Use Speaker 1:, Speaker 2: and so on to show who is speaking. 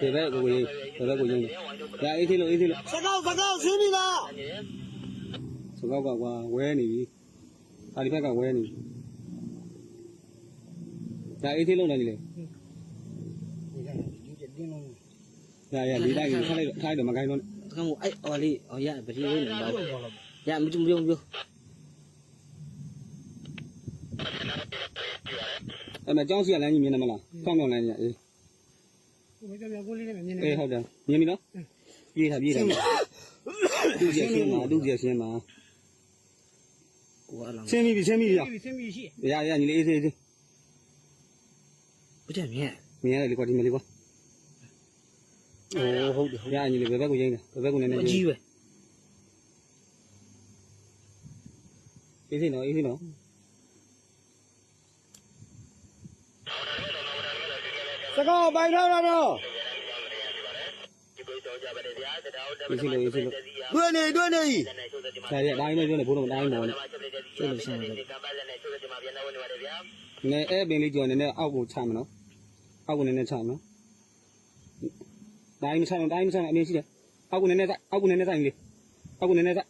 Speaker 1: ဒီဘက်ကိုရင်ဒီဘက်ကိုရင်ဒါအေးသေးလို့စကောက်ဆင်းပြီလားစကောက်ကကွာဝဲနေပြီဒီဘက်ကဝဲနေဒါအေးသေးလို့လည်းလေရလေးလိုက်ထားလိုက်တော့မကိုင်းတော့ကမ်းမို့အဲ့အော်လေးအော်ရဗတိလေးတော့ရမကြုံပြုံးအဲ့မှာကျောင်းစီကလမ်းကြီးမြင်နေမလားဆောင်းပြောင်းလမ်းကြီးအေးဟုတ်တယ်မြင်ပြီနော်ပြေးတာသူ့ကျရှင်းမှာကိုကလည်းရှင်းပြီရှိရညီလေးအေးသေးဘုရားမြင်ရတယ်လေကွာဒီမလေးကွာโอ้ဟုတ်တယ်ရညီလေးဘယ်ဘက်ကိုရင်းလဲဘယ်ဘက်ကိုနည်းနည်းကြီးပဲအေးသေးနော်စကောပိုင်ထားတာတော့အေးသေးလို့တွေ့နေဆရာရတိုင်းနဲ့ပြောနေဘိုးတော်တိုင်းပေါ်နေကျလို့ရှင်တယ်နေအဲ့ပင်လေးကြော်နေနဲ့အောက်ကိုချမယ်နော်အောက်ကိုနည်းနည်းချမယ်နော်တိုင်းမချအောင်အမြင်ရှိတယ်အောက်ကိုနည်းနည်းဆိုင်လေအောက်ကိုနည်းနည်းဆိုင်